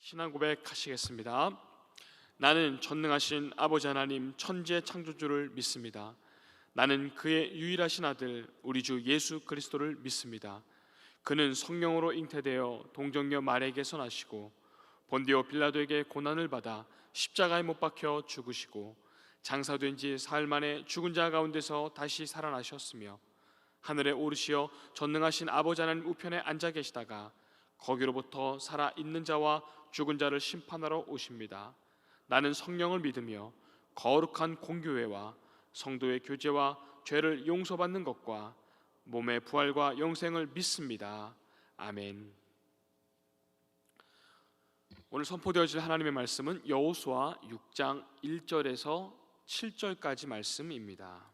신앙 고백하시겠습니다. 나는 전능하신 아버지 하나님 천지의 창조주를 믿습니다. 나는 그의 유일하신 아들 우리 주 예수 그리스도를 믿습니다. 그는 성령으로 잉태되어 동정녀 마리아에게서 나시고 본디오 빌라도에게 고난을 받아 십자가에 못 박혀 죽으시고 장사된 지 사흘 만에 죽은 자 가운데서 다시 살아나셨으며 하늘에 오르시어 전능하신 아버지 하나님 우편에 앉아 계시다가 거기로부터 살아 있는 자와 죽은 자를 심판하러 오십니다. 나는 성령을 믿으며 거룩한 공교회와 성도의 교제와 죄를 용서받는 것과 몸의 부활과 영생을 믿습니다. 아멘. 오늘 선포되어질 하나님의 말씀은 여호수아 6장 1절에서 7절까지 말씀입니다.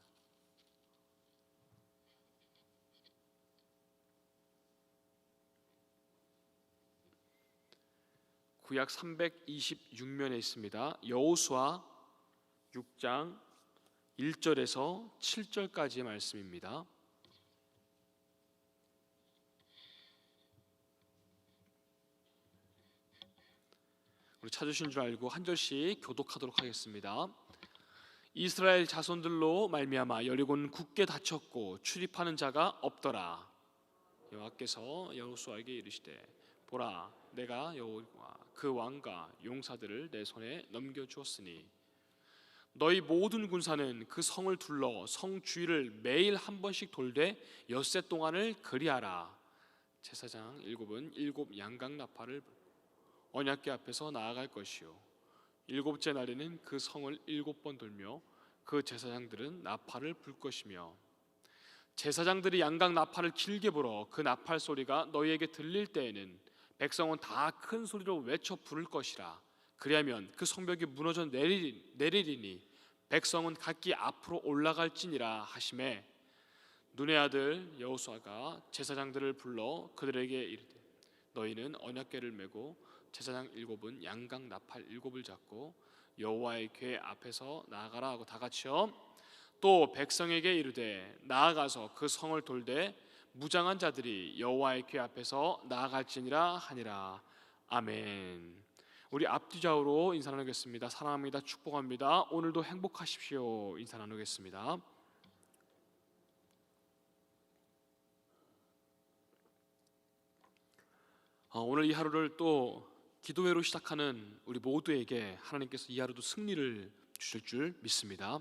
구약 326면에 있습니다. 여호수아 6장 1절에서 7절까지의 말씀입니다. 우리 찾으신 줄 알고 한 절씩 교독하도록 하겠습니다. 이스라엘 자손들로 말미암아 여리고는 굳게 닫혔고 출입하는 자가 없더라. 여호와께서 여호수아에게 이르시되 보라, 내가 여호와 그 왕과 용사들을 내 손에 넘겨주었으니 너희 모든 군사는 그 성을 둘러 성 주위를 매일 한 번씩 돌되 엿새 동안을 그리하라. 제사장 일곱은 일곱 양각 나팔을 언약궤 앞에서 나아갈 것이요 일곱째 날에는 그 성을 7번 돌며 그 제사장들은 나팔을 불 것이며 제사장들이 양각 나팔을 길게 불어 그 나팔 소리가 너희에게 들릴 때에는 백성은 다 큰 소리로 외쳐 부를 것이라. 그리하면 그 성벽이 무너져 내리리니 백성은 각기 앞으로 올라갈지니라 하시매 눈의 아들 여호수아가 제사장들을 불러 그들에게 이르되 너희는 언약궤를 메고 제사장 7은 양각 나팔 7을 잡고 여호와의 궤 앞에서 나아가라 하고 다 같이요. 또 백성에게 이르되 나아가서 그 성을 돌되 무장한 자들이 여호와의 궤 앞에서 나아갈지니라 하니라. 아멘. 우리 앞뒤 좌우로 인사 나누겠습니다. 사랑합니다. 축복합니다. 오늘도 행복하십시오. 인사 나누겠습니다. 오늘 이 하루를 또 기도회로 시작하는 우리 모두에게 하나님께서 이 하루도 승리를 주실 줄 믿습니다.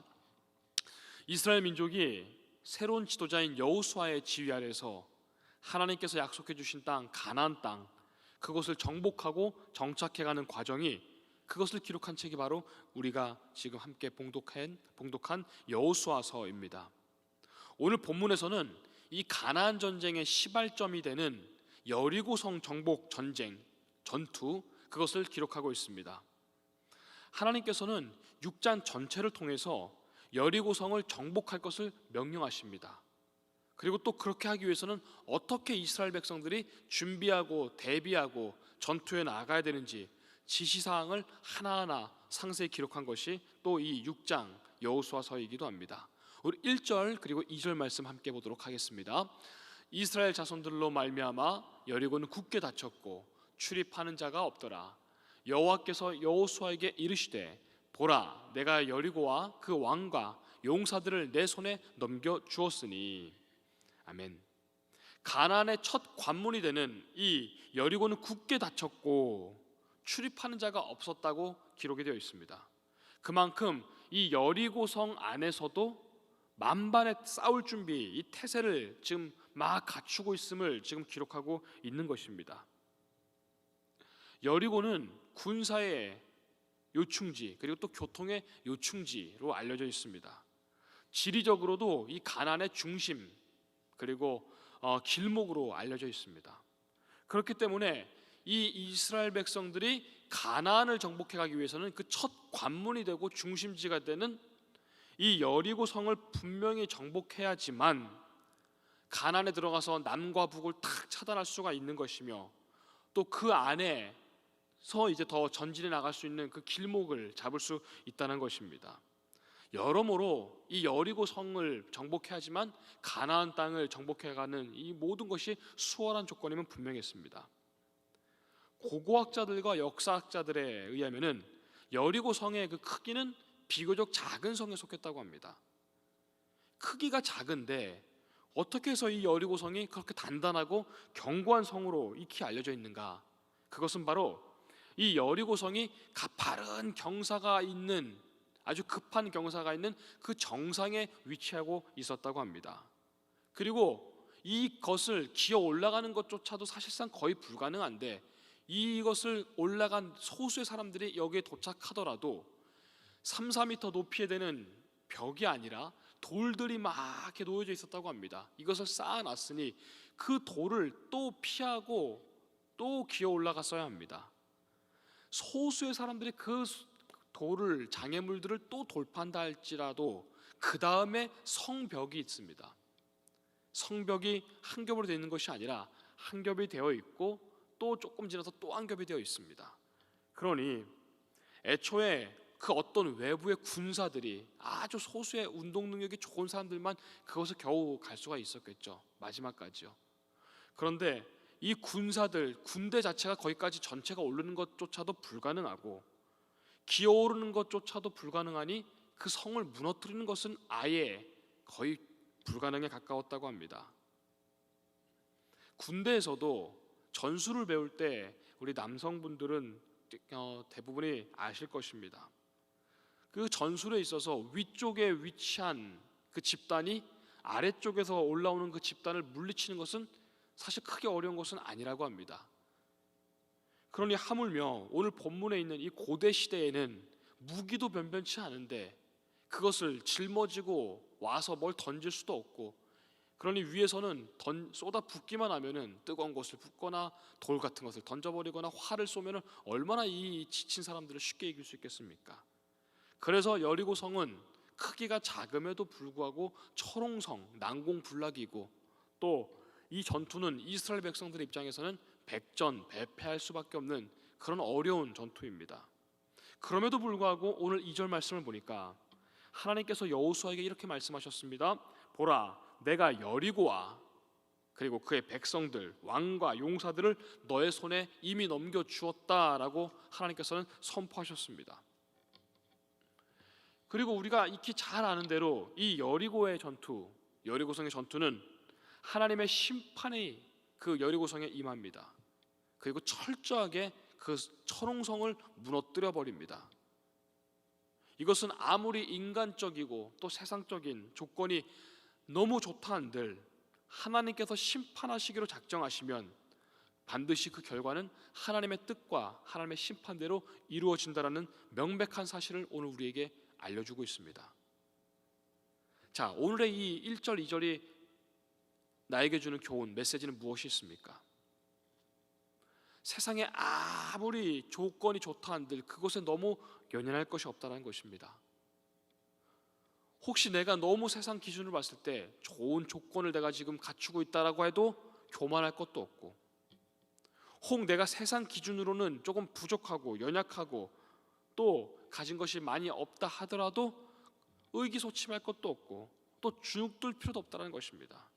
이스라엘 민족이 새로운 지도자인 여호수아의 지휘 아래서 하나님께서 약속해 주신 땅 가나안 땅 그것을 정복하고 정착해가는 과정이 그것을 기록한 책이 바로 우리가 지금 함께 봉독한 여호수아서입니다. 오늘 본문에서는 이 가나안 전쟁의 시발점이 되는 여리고성 정복 전쟁 전투 그것을 기록하고 있습니다. 하나님께서는 6장 전체를 통해서 여리고성을 정복할 것을 명령하십니다. 그리고 또 그렇게 하기 위해서는 어떻게 이스라엘 백성들이 준비하고 대비하고 전투에 나가야 되는지 지시사항을 하나하나 상세히 기록한 것이 또 이 6장 여호수아서이기도 합니다. 우리 1절 그리고 2절 말씀 함께 보도록 하겠습니다. 이스라엘 자손들로 말미암아 여리고는 굳게 닫혔고 출입하는 자가 없더라. 여호와께서 여호수아에게 이르시되 보라, 내가 여리고와 그 왕과 용사들을 내 손에 넘겨 주었으니. 아멘. 가나안의 첫 관문이 되는 이 여리고는 굳게 닫혔고 출입하는 자가 없었다고 기록이 되어 있습니다. 그만큼 이 여리고성 안에서도 만반의 싸울 준비, 이 태세를 지금 막 갖추고 있음을 지금 기록하고 있는 것입니다. 여리고는 군사의 요충지 그리고 또 교통의 요충지로 알려져 있습니다. 지리적으로도 이 가나안의 중심 그리고 길목으로 알려져 있습니다. 그렇기 때문에 이 이스라엘 백성들이 가나안을 정복해 가기 위해서는 그 첫 관문이 되고 중심지가 되는 이 여리고 성을 분명히 정복해야지만 가나안에 들어가서 남과 북을 탁 차단할 수가 있는 것이며 또 그 안에서 이제 더 전진해 나갈 수 있는 그 길목을 잡을 수 있다는 것입니다. 여러모로 이 여리고 성을 정복해야지만 가나안 땅을 정복해가는 이 모든 것이 수월한 조건임은 분명했습니다. 고고학자들과 역사학자들에 의하면은 여리고 성의 그 크기는 비교적 작은 성에 속했다고 합니다. 크기가 작은데 어떻게 해서 이 여리고 성이 그렇게 단단하고 견고한 성으로 익히 알려져 있는가? 그것은 바로 이 여리고 성이 가파른 경사가 있는, 아주 급한 경사가 있는 그 정상에 위치하고 있었다고 합니다. 그리고 이것을 기어 올라가는 것조차도 사실상 거의 불가능한데, 이것을 올라간 소수의 사람들이 여기에 도착하더라도 3, 4m 높이에 되는 벽이 아니라 돌들이 막 이렇게 놓여져 있었다고 합니다. 이것을 쌓아놨으니 그 돌을 또 피하고 또 기어 올라갔어야 합니다. 소수의 사람들이 그 돌을, 장애물들을 또 돌파한다 할지라도 그 다음에 성벽이 있습니다. 성벽이 한 겹으로 되어 있는 것이 아니라 한 겹이 되어 있고 또 조금 지나서 또 한 겹이 되어 있습니다. 그러니 애초에 그 어떤 외부의 군사들이, 아주 소수의 운동 능력이 좋은 사람들만 그것을 겨우 갈 수가 있었겠죠. 마지막까지요. 그런데 이 군사들, 군대 자체가 거기까지 전체가 오르는 것조차도 불가능하고 기어오르는 것조차도 불가능하니 그 성을 무너뜨리는 것은 아예 거의 불가능에 가까웠다고 합니다. 군대에서도 전술을 배울 때 우리 남성분들은 대부분이 아실 것입니다. 그 전술에 있어서 위쪽에 위치한 그 집단이 아래쪽에서 올라오는 그 집단을 물리치는 것은 사실 크게 어려운 것은 아니라고 합니다. 그러니 하물며 오늘 본문에 있는 이 고대 시대에는 무기도 변변치 않은데 그것을 짊어지고 와서 뭘 던질 수도 없고, 그러니 위에서는 쏟아 붓기만 하면은 뜨거운 것을 붓거나 돌 같은 것을 던져버리거나 활을 쏘면은 얼마나 이 지친 사람들을 쉽게 이길 수 있겠습니까? 그래서 여리고 성은 크기가 작음에도 불구하고 철옹성, 난공불락이고, 또 이 전투는 이스라엘 백성들의 입장에서는 백전배패할 수밖에 없는 그런 어려운 전투입니다. 그럼에도 불구하고 오늘 2절 말씀을 보니까 하나님께서 여호수아에게 이렇게 말씀하셨습니다. 보라, 내가 여리고와 그리고 그의 백성들, 왕과 용사들을 너의 손에 이미 넘겨주었다라고 하나님께서는 선포하셨습니다. 그리고 우리가 익히 잘 아는 대로 이 여리고의 전투, 여리고성의 전투는 하나님의 심판이 그 여리고성에 임합니다. 그리고 철저하게 그 철옹성을 무너뜨려 버립니다. 이것은 아무리 인간적이고 또 세상적인 조건이 너무 좋다 한들 하나님께서 심판하시기로 작정하시면 반드시 그 결과는 하나님의 뜻과 하나님의 심판대로 이루어진다라는 명백한 사실을 오늘 우리에게 알려주고 있습니다. 자, 오늘의 이 1절, 2절이 나에게 주는 교훈, 메시지는 무엇이 있습니까? 세상에 아무리 조건이 좋다 한들 그것에 너무 연연할 것이 없다는 것입니다. 혹시 내가 너무 세상 기준으로 봤을 때 좋은 조건을 내가 지금 갖추고 있다라고 해도 교만할 것도 없고, 혹 내가 세상 기준으로는 조금 부족하고 연약하고 또 가진 것이 많이 없다 하더라도 의기소침할 것도 없고 또 주눅들 필요도 없다는 것입니다.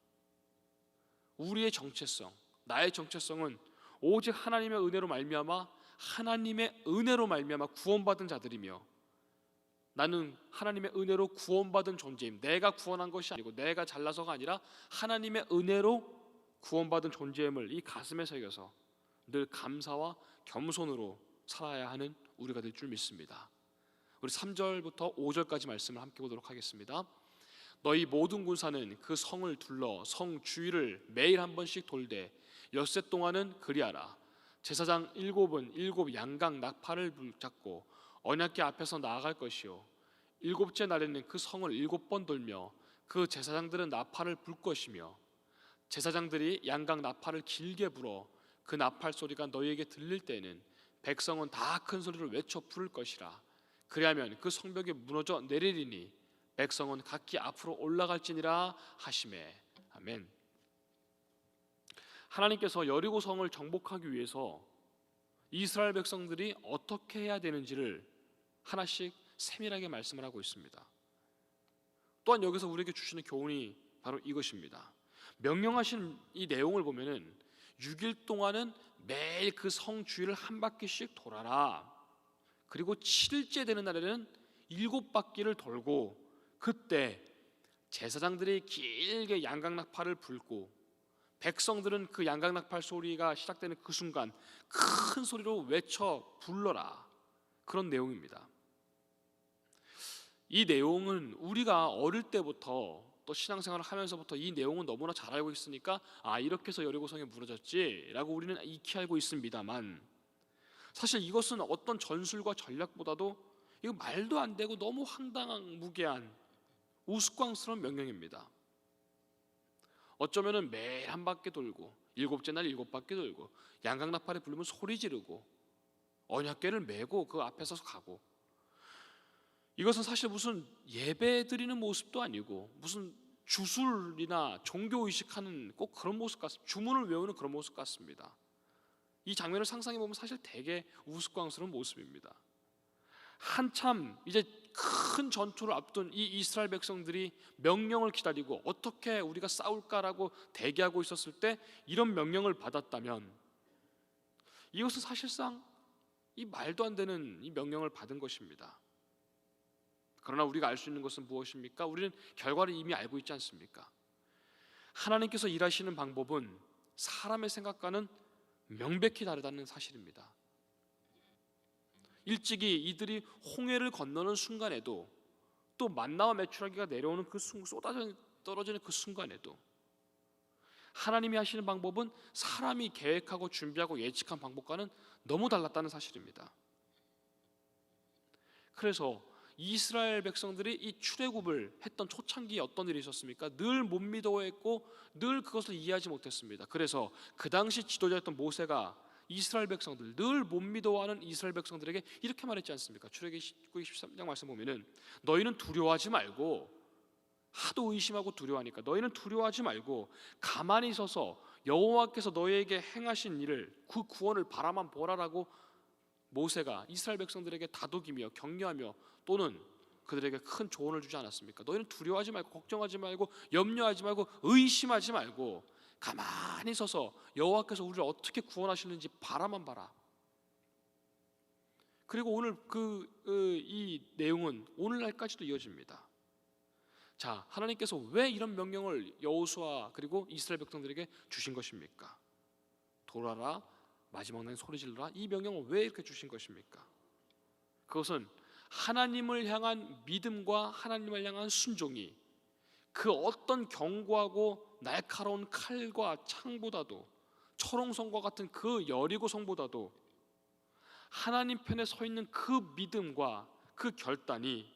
우리의 정체성, 나의 정체성은 오직 하나님의 은혜로 말미암아, 하나님의 은혜로 말미암아 구원받은 자들이며, 나는 하나님의 은혜로 구원받은 존재임. 내가 구원한 것이 아니고 내가 잘나서가 아니라 하나님의 은혜로 구원받은 존재임을 이 가슴에 새겨서 늘 감사와 겸손으로 살아야 하는 우리가 될 줄 믿습니다. 우리 3절부터 5절까지 말씀을 함께 보도록 하겠습니다. 너희 모든 군사는 그 성을 둘러 성 주위를 매일 한 번씩 돌되 엿새 동안은 그리하라. 제사장 7은 7 양각 나팔을 붙잡고 언약궤 앞에서 나아갈 것이요, 7째 날에는 그 성을 7번 돌며 그 제사장들은 나팔을 불 것이며, 제사장들이 양각 나팔을 길게 불어 그 나팔 소리가 너희에게 들릴 때에는 백성은 다 큰 소리로 외쳐 부를 것이라. 그리하면 그 성벽이 무너져 내리리니 백성은 각기 앞으로 올라갈지니라 하시매. 아멘. 하나님께서 여리고 성을 정복하기 위해서 이스라엘 백성들이 어떻게 해야 되는지를 하나씩 세밀하게 말씀을 하고 있습니다. 또한 여기서 우리에게 주시는 교훈이 바로 이것입니다. 명령하신 이 내용을 보면은 6일 동안은 매일 그 성 주위를 한 바퀴씩 돌아라. 그리고 7일째 되는 날에는 7바퀴를 돌고, 그때 제사장들이 길게 양각나팔을 불고 백성들은 그 양각나팔 소리가 시작되는 그 순간 큰 소리로 외쳐 불러라. 그런 내용입니다. 이 내용은 우리가 어릴 때부터 또 신앙생활을 하면서부터 이 내용은 너무나 잘 알고 있으니까 이렇게 해서 여리고성이 무너졌지 라고 우리는 익히 알고 있습니다만, 사실 이것은 어떤 전술과 전략보다도 이거 말도 안 되고 너무 황당무계한 우스꽝스러운 명령입니다. 어쩌면은 매일 한 바퀴 돌고 7째 날 7바퀴 돌고 양각나팔에 부르면 소리 지르고 언약궤를 메고 그 앞에 서서 가고, 이것은 사실 무슨 예배 드리는 모습도 아니고 무슨 주술이나 종교의식하는 꼭 그런 모습 같습니다. 주문을 외우는 그런 모습 같습니다. 이 장면을 상상해 보면 사실 되게 우스꽝스러운 모습입니다. 한참 이제 큰 전투를 앞둔 이 이스라엘 백성들이 명령을 기다리고 어떻게 우리가 싸울까라고 대기하고 있었을 때 이런 명령을 받았다면, 이것은 사실상 이 말도 안 되는 이 명령을 받은 것입니다. 그러나 우리가 알 수 있는 것은 무엇입니까? 우리는 결과를 이미 알고 있지 않습니까? 하나님께서 일하시는 방법은 사람의 생각과는 명백히 다르다는 사실입니다. 일찍이 이들이 홍해를 건너는 순간에도, 또 만나와 메추라기가 내려오는 그 쏟아져 떨어지는 그 순간에도 하나님이 하시는 방법은 사람이 계획하고 준비하고 예측한 방법과는 너무 달랐다는 사실입니다. 그래서 이스라엘 백성들이 이 출애굽을 했던 초창기에 어떤 일이 있었습니까? 늘 못 믿어했고 늘 그것을 이해하지 못했습니다. 그래서 그 당시 지도자였던 모세가 이스라엘 백성들, 늘 못 믿어하는 이스라엘 백성들에게 이렇게 말했지 않습니까? 출애굽기 19장 13장 말씀 보면은 너희는 두려워하지 말고, 하도 의심하고 두려워하니까 너희는 두려워하지 말고 가만히 서서 여호와께서 너희에게 행하신 일을, 그 구원을 바라만 보라라고 모세가 이스라엘 백성들에게 다독이며 격려하며 또는 그들에게 큰 조언을 주지 않았습니까? 너희는 두려워하지 말고 걱정하지 말고 염려하지 말고 의심하지 말고 가만히 서서 여호와께서 우리를 어떻게 구원하시는지 바라만 봐라. 그리고 오늘 이 내용은 오늘날까지도 이어집니다. 자, 하나님께서 왜 이런 명령을 여호수아 그리고 이스라엘 백성들에게 주신 것입니까? 돌아라, 마지막 날 소리 질러라. 이 명령을 왜 이렇게 주신 것입니까? 그것은 하나님을 향한 믿음과 하나님을 향한 순종이 그 어떤 견고하고 날카로운 칼과 창보다도, 철옹성과 같은 그 여리고성보다도 하나님 편에 서 있는 그 믿음과 그 결단이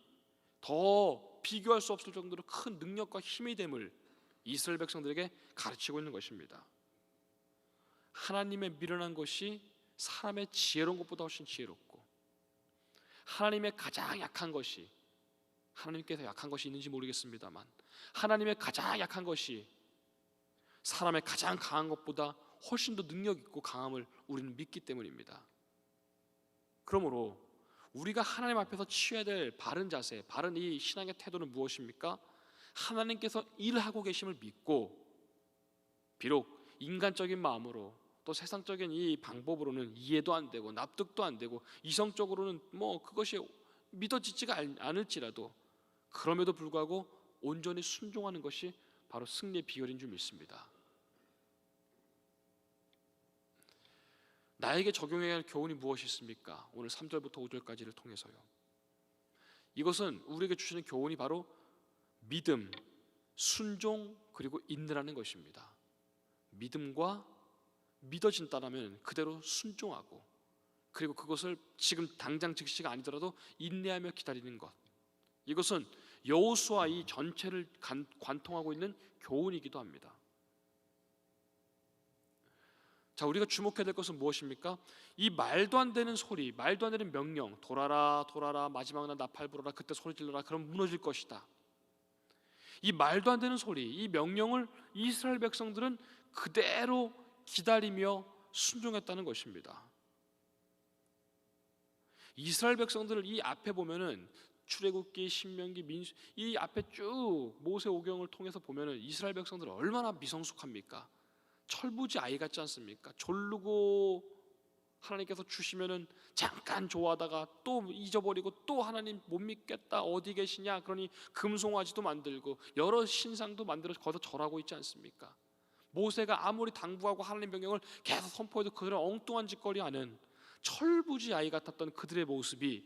더 비교할 수 없을 정도로 큰 능력과 힘이 됨을 이스라엘 백성들에게 가르치고 있는 것입니다. 하나님의 미련한 것이 사람의 지혜로운 것보다 훨씬 지혜롭고, 하나님의 가장 약한 것이, 하나님께서 약한 것이 있는지 모르겠습니다만 하나님의 가장 약한 것이 사람의 가장 강한 것보다 훨씬 더 능력 있고 강함을 우리는 믿기 때문입니다. 그러므로 우리가 하나님 앞에서 취해야 될 바른 자세, 바른 이 신앙의 태도는 무엇입니까? 하나님께서 일하고 계심을 믿고, 비록 인간적인 마음으로 또 세상적인 이 방법으로는 이해도 안 되고 납득도 안 되고 이성적으로는 그것이 믿어지지가 않을지라도 그럼에도 불구하고 온전히 순종하는 것이 바로 승리의 비결인 줄 믿습니다. 나에게 적용해야 할 교훈이 무엇이 있습니까? 오늘 3절부터 5절까지를 통해서요. 이것은 우리에게 주시는 교훈이 바로 믿음, 순종, 그리고 인내라는 것입니다. 믿음과 믿어진다라면 그대로 순종하고, 그리고 그것을 지금 당장 즉시가 아니더라도 인내하며 기다리는 것, 이것은 여호수아 이 전체를 관통하고 있는 교훈이기도 합니다. 자, 우리가 주목해야 될 것은 무엇입니까? 이 말도 안 되는 소리, 말도 안 되는 명령, 돌아라 돌아라, 마지막 날 나팔 불어라, 그때 소리 질러라, 그럼 무너질 것이다. 이 말도 안 되는 소리, 이 명령을 이스라엘 백성들은 그대로 기다리며 순종했다는 것입니다. 이스라엘 백성들을 이 앞에 보면은 출애굽기, 신명기, 민수, 이 앞에 쭉 모세오경을 통해서 보면은 이스라엘 백성들은 얼마나 미성숙합니까? 철부지 아이 같지 않습니까? 졸르고 하나님께서 주시면은 잠깐 좋아하다가 또 잊어버리고 또 하나님 못 믿겠다 어디 계시냐 그러니 금송아지도 만들고 여러 신상도 만들어서 거기서 절하고 있지 않습니까? 모세가 아무리 당부하고 하나님 명령을 계속 선포해도 그들은 엉뚱한 짓거리 하는 철부지 아이 같았던 그들의 모습이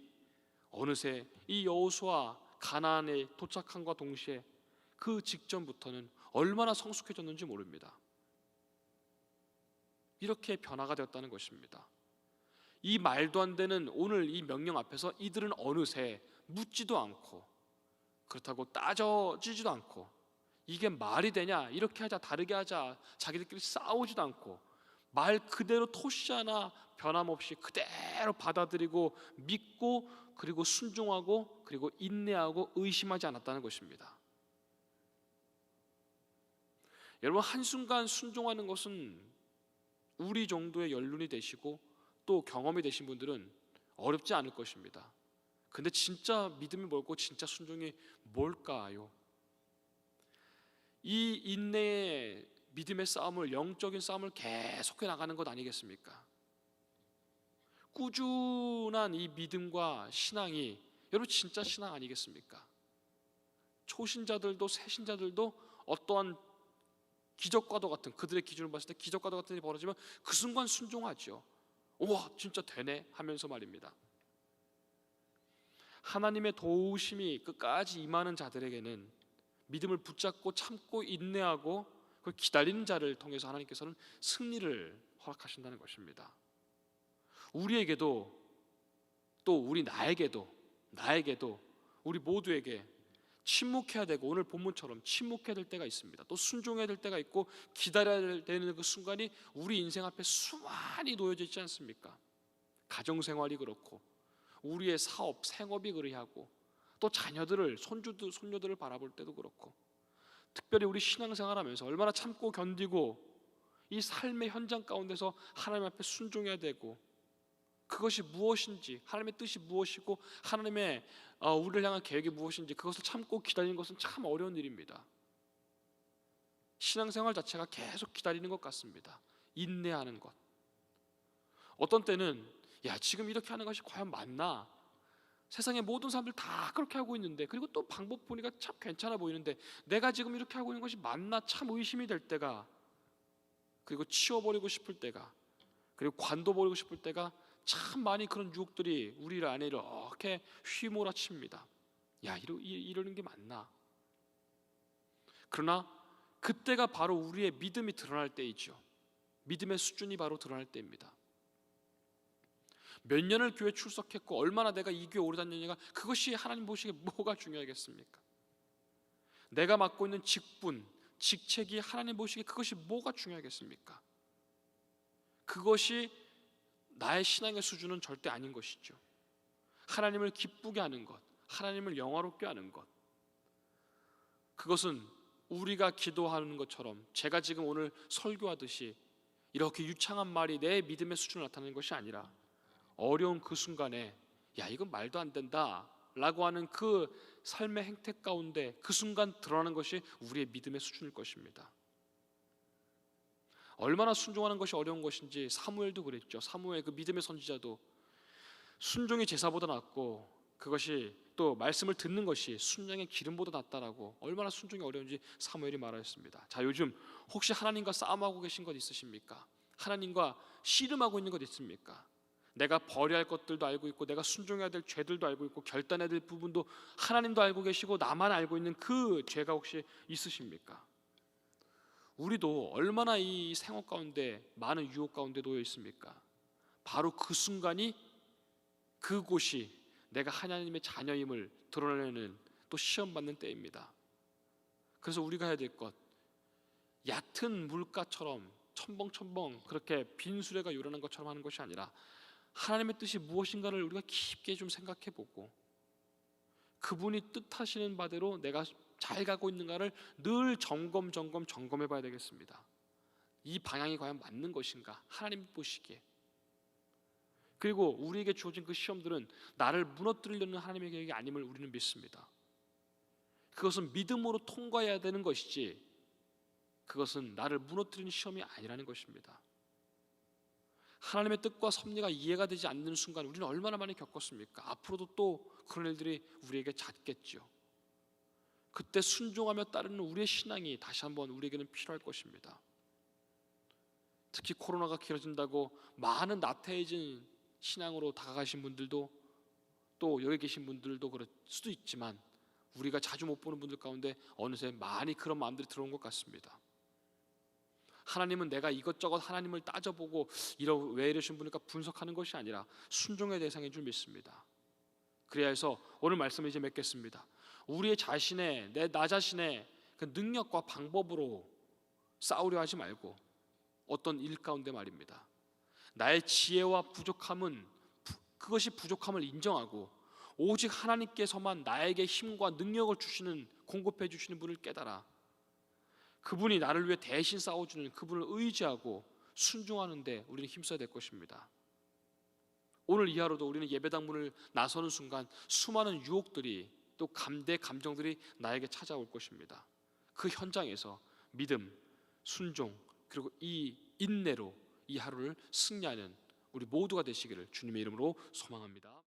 어느새 이 여호수아 가나안에 도착함과 동시에 그 직전부터는 얼마나 성숙해졌는지 모릅니다. 이렇게 변화가 되었다는 것입니다. 이 말도 안 되는 오늘 이 명령 앞에서 이들은 어느새 묻지도 않고 그렇다고 따져지지도 않고 이게 말이 되냐 이렇게 하자 다르게 하자 자기들끼리 싸우지도 않고 말 그대로 토시 하나 변함없이 그대로 받아들이고 믿고 그리고 순종하고 그리고 인내하고 의심하지 않았다는 것입니다. 여러분 한순간 순종하는 것은 우리 정도의 연륜이 되시고 또 경험이 되신 분들은 어렵지 않을 것입니다. 근데 진짜 믿음이 뭘고 진짜 순종이 뭘까요? 이 인내의 믿음의 싸움을 영적인 싸움을 계속해 나가는 것 아니겠습니까? 꾸준한 이 믿음과 신앙이 여러분 진짜 신앙 아니겠습니까? 초신자들도 새신자들도 어떠한 기적과도 같은 그들의 기준을 봤을 때 기적과도 같은 일이 벌어지면 그 순간 순종하죠. 우와 진짜 되네 하면서 말입니다. 하나님의 도우심이 끝까지 임하는 자들에게는 믿음을 붙잡고 참고 인내하고 그걸 기다리는 자를 통해서 하나님께서는 승리를 허락하신다는 것입니다. 우리에게도 또 우리 나에게도 우리 모두에게 침묵해야 되고 오늘 본문처럼 침묵해야 될 때가 있습니다. 또 순종해야 될 때가 있고 기다려야 되는 그 순간이 우리 인생 앞에 수많이 놓여져 있지 않습니까? 가정생활이 그렇고 우리의 사업, 생업이 그리하고 또 자녀들을 손녀들을 바라볼 때도 그렇고 특별히 우리 신앙생활하면서 얼마나 참고 견디고 이 삶의 현장 가운데서 하나님 앞에 순종해야 되고 그것이 무엇인지 하나님의 뜻이 무엇이고 하나님의 우리를 향한 계획이 무엇인지 그것을 참고 기다리는 것은 참 어려운 일입니다. 신앙생활 자체가 계속 기다리는 것 같습니다. 인내하는 것. 어떤 때는 야 지금 이렇게 하는 것이 과연 맞나? 세상의 모든 사람들 다 그렇게 하고 있는데 그리고 또 방법 보니까 참 괜찮아 보이는데 내가 지금 이렇게 하고 있는 것이 맞나 참 의심이 될 때가 그리고 치워버리고 싶을 때가 그리고 관둬버리고 싶을 때가 참 많이 그런 유혹들이 우리 안에 이렇게 휘몰아칩니다. 야 이러는 게 맞나? 그러나 그때가 바로 우리의 믿음이 드러날 때이죠. 믿음의 수준이 바로 드러날 때입니다. 몇 년을 교회 출석했고 얼마나 내가 이 교회 오래 다녔느냐가 그것이 하나님 보시기에 뭐가 중요하겠습니까? 내가 맡고 있는 직분, 직책이 하나님 보시기에 그것이 뭐가 중요하겠습니까? 그것이 나의 신앙의 수준은 절대 아닌 것이죠. 하나님을 기쁘게 하는 것, 하나님을 영화롭게 하는 것, 그것은 우리가 기도하는 것처럼 제가 지금 오늘 설교하듯이 이렇게 유창한 말이 내 믿음의 수준을 나타내는 것이 아니라 어려운 그 순간에 야 이건 말도 안 된다 라고 하는 그 삶의 행태 가운데 그 순간 드러나는 것이 우리의 믿음의 수준일 것입니다. 얼마나 순종하는 것이 어려운 것인지 사무엘도 그랬죠. 사무엘 그 믿음의 선지자도 순종이 제사보다 낫고 그것이 또 말씀을 듣는 것이 순양의 기름보다 낫다라고 얼마나 순종이 어려운지 사무엘이 말하였습니다. 자 요즘 혹시 하나님과 싸움하고 계신 것 있으십니까? 하나님과 씨름하고 있는 것 있습니까? 내가 버려야 할 것들도 알고 있고 내가 순종해야 될 죄들도 알고 있고 결단해야 될 부분도 하나님도 알고 계시고 나만 알고 있는 그 죄가 혹시 있으십니까? 우리도 얼마나 이 생활 가운데 많은 유혹 가운데 놓여 있습니까? 바로 그 순간이 그곳이 내가 하나님의 자녀임을 드러내는 또 시험받는 때입니다. 그래서 우리가 해야 될 것 얕은 물가처럼 첨벙첨벙 그렇게 빈 수레가 요란한 것처럼 하는 것이 아니라 하나님의 뜻이 무엇인가를 우리가 깊게 좀 생각해보고 그분이 뜻하시는 바대로 내가 잘 가고 있는가를 늘 점검해 봐야 되겠습니다. 이 방향이 과연 맞는 것인가 하나님 보시기에. 그리고 우리에게 주어진 그 시험들은 나를 무너뜨리려는 하나님의 계획이 아님을 우리는 믿습니다. 그것은 믿음으로 통과해야 되는 것이지 그것은 나를 무너뜨리는 시험이 아니라는 것입니다. 하나님의 뜻과 섭리가 이해가 되지 않는 순간 우리는 얼마나 많이 겪었습니까? 앞으로도 또 그런 일들이 우리에게 잦겠죠. 그때 순종하며 따르는 우리의 신앙이 다시 한번 우리에게는 필요할 것입니다. 특히 코로나가 길어진다고 많은 나태해진 신앙으로 다가가신 분들도, 또 여기 계신 분들도 그럴 수도 있지만, 우리가 자주 못 보는 분들 가운데 어느새 많이 그런 마음들이 들어온 것 같습니다. 하나님은 내가 이것저것 하나님을 따져보고 왜 이러신 분일까 분석하는 것이 아니라 순종의 대상인 줄 믿습니다. 그래야 해서 오늘 말씀을 이제 맺겠습니다. 우리의 자신의, 나 자신의 그 능력과 방법으로 싸우려 하지 말고 어떤 일 가운데 말입니다, 나의 지혜와 부족함은 그것이 부족함을 인정하고 오직 하나님께서만 나에게 힘과 능력을 주시는, 공급해 주시는 분을 깨달아 그분이 나를 위해 대신 싸워주는 그분을 의지하고 순종하는데 우리는 힘써야 될 것입니다. 오늘 이 하루도 우리는 예배당 문을 나서는 순간 수많은 유혹들이, 또 감정들이 나에게 찾아올 것입니다. 그 현장에서 믿음, 순종, 그리고 이 인내로 이 하루를 승리하는 우리 모두가 되시기를 주님의 이름으로 소망합니다.